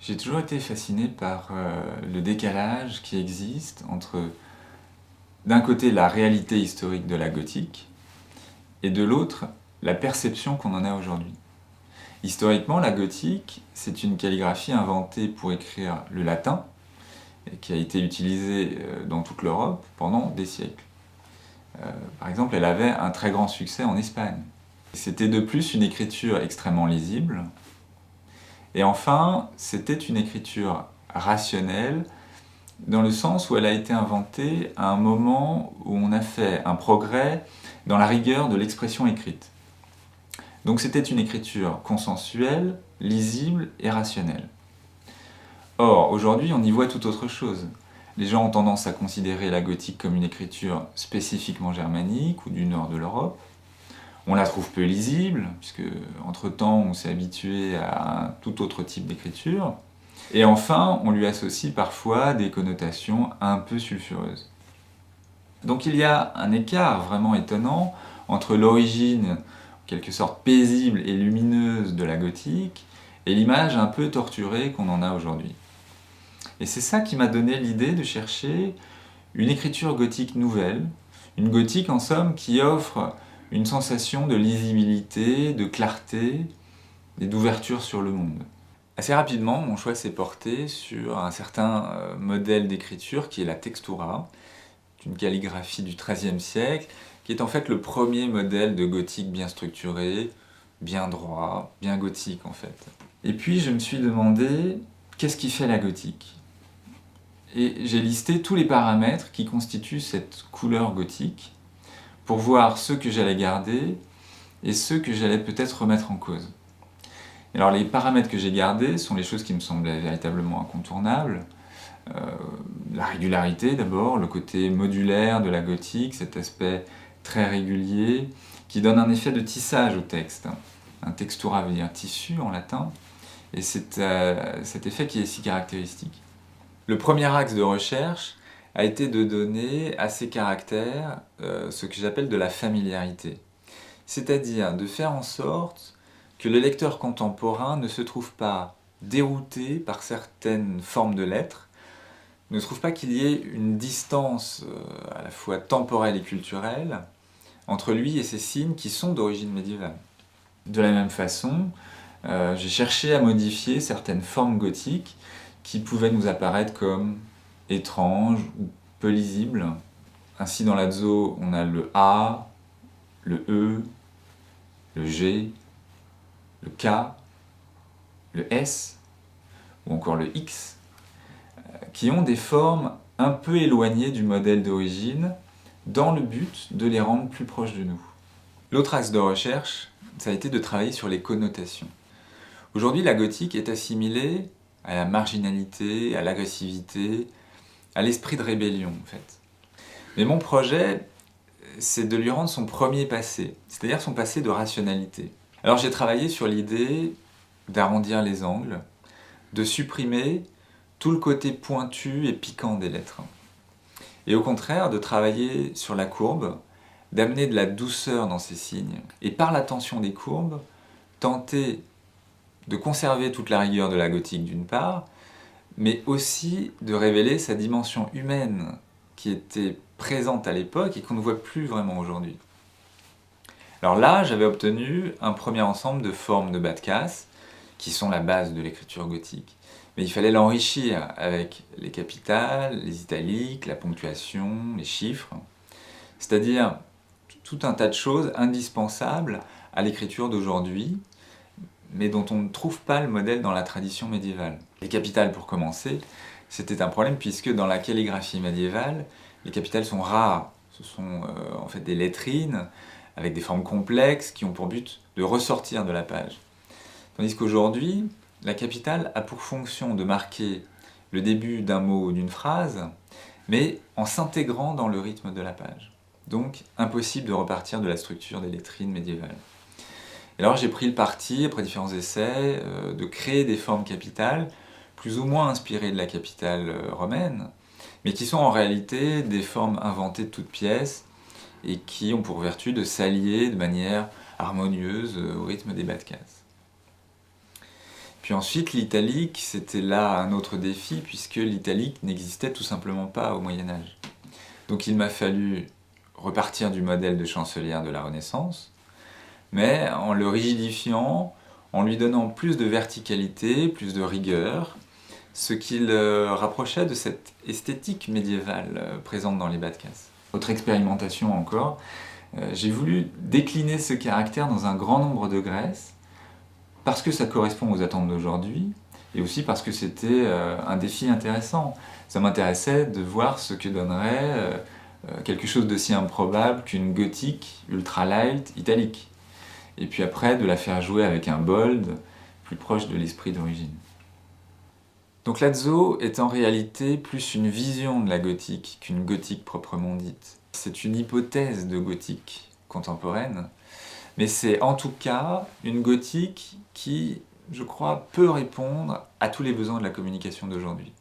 J'ai toujours été fasciné par le décalage qui existe entre, d'un côté, la réalité historique de la gothique, et de l'autre, la perception qu'on en a aujourd'hui. Historiquement, la gothique, c'est une calligraphie inventée pour écrire le latin, et qui a été utilisée dans toute l'Europe pendant des siècles. Par exemple, elle avait un très grand succès en Espagne. C'était de plus une écriture extrêmement lisible, et enfin, c'était une écriture rationnelle, dans le sens où elle a été inventée à un moment où on a fait un progrès dans la rigueur de l'expression écrite. Donc c'était une écriture consensuelle, lisible et rationnelle. Or, aujourd'hui, on y voit tout autre chose. Les gens ont tendance à considérer la gothique comme une écriture spécifiquement germanique ou du nord de l'Europe. On la trouve peu lisible, puisque entre-temps on s'est habitué à un tout autre type d'écriture. Et enfin, on lui associe parfois des connotations un peu sulfureuses. Donc il y a un écart vraiment étonnant entre l'origine, en quelque sorte paisible et lumineuse de la gothique, et l'image un peu torturée qu'on en a aujourd'hui. Et c'est ça qui m'a donné l'idée de chercher une écriture gothique nouvelle, une gothique en somme qui offre une sensation de lisibilité, de clarté et d'ouverture sur le monde. Assez rapidement, mon choix s'est porté sur un certain modèle d'écriture qui est la textura, une calligraphie du XIIIe siècle, qui est en fait le premier modèle de gothique bien structuré, bien droit, bien gothique en fait. Et puis je me suis demandé, qu'est-ce qui fait la gothique ? Et j'ai listé tous les paramètres qui constituent cette couleur gothique, pour voir ceux que j'allais garder et ceux que j'allais peut-être remettre en cause. Alors les paramètres que j'ai gardés sont les choses qui me semblaient véritablement incontournables. La régularité d'abord, le côté modulaire de la gothique, cet aspect très régulier, qui donne un effet de tissage au texte. Un textura veut dire tissu en latin, et c'est cet effet qui est si caractéristique. Le premier axe de recherche a été de donner à ces caractères ce que j'appelle de la familiarité. C'est-à-dire de faire en sorte que le lecteur contemporain ne se trouve pas dérouté par certaines formes de lettres, ne trouve pas qu'il y ait une distance à la fois temporelle et culturelle entre lui et ces signes qui sont d'origine médiévale. De la même façon, j'ai cherché à modifier certaines formes gothiques qui pouvaient nous apparaître comme étranges ou peu lisibles. Ainsi dans l'Azo, on a le A, le E, le G, le K, le S ou encore le X, qui ont des formes un peu éloignées du modèle d'origine dans le but de les rendre plus proches de nous. L'autre axe de recherche, ça a été de travailler sur les connotations. Aujourd'hui, la gothique est assimilée à la marginalité, à l'agressivité, à l'esprit de rébellion en fait. Mais mon projet, c'est de lui rendre son premier passé, c'est-à-dire son passé de rationalité. Alors j'ai travaillé sur l'idée d'arrondir les angles, de supprimer tout le côté pointu et piquant des lettres. Et au contraire, de travailler sur la courbe, d'amener de la douceur dans ces signes, et par la tension des courbes, tenter de conserver toute la rigueur de la gothique d'une part, mais aussi de révéler sa dimension humaine qui était présente à l'époque et qu'on ne voit plus vraiment aujourd'hui. Alors là, j'avais obtenu un premier ensemble de formes de bas de casse, qui sont la base de l'écriture gothique. Mais il fallait l'enrichir avec les capitales, les italiques, la ponctuation, les chiffres, c'est-à-dire tout un tas de choses indispensables à l'écriture d'aujourd'hui, mais dont on ne trouve pas le modèle dans la tradition médiévale. Les capitales, pour commencer, c'était un problème puisque dans la calligraphie médiévale, les capitales sont rares. Ce sont en fait des lettrines avec des formes complexes qui ont pour but de ressortir de la page. Tandis qu'aujourd'hui, la capitale a pour fonction de marquer le début d'un mot ou d'une phrase, mais en s'intégrant dans le rythme de la page. Donc, impossible de repartir de la structure des lettrines médiévales. Et alors j'ai pris le parti, après différents essais, de créer des formes capitales plus ou moins inspirées de la capitale romaine, mais qui sont en réalité des formes inventées de toutes pièces et qui ont pour vertu de s'allier de manière harmonieuse au rythme des bas de case. Puis ensuite, l'italique, c'était là un autre défi, puisque l'italique n'existait tout simplement pas au Moyen-Âge. Donc il m'a fallu repartir du modèle de chancelière de la Renaissance, mais en le rigidifiant, en lui donnant plus de verticalité, plus de rigueur, ce qui le rapprochait de cette esthétique médiévale présente dans les bas de casse. Autre expérimentation encore, j'ai voulu décliner ce caractère dans un grand nombre de graisses, parce que ça correspond aux attentes d'aujourd'hui, et aussi parce que c'était un défi intéressant. Ça m'intéressait de voir ce que donnerait quelque chose d'aussi improbable qu'une gothique ultra light italique. Et puis après, de la faire jouer avec un bold plus proche de l'esprit d'origine. Donc l'Azo est en réalité plus une vision de la gothique qu'une gothique proprement dite. C'est une hypothèse de gothique contemporaine, mais c'est en tout cas une gothique qui, je crois, peut répondre à tous les besoins de la communication d'aujourd'hui.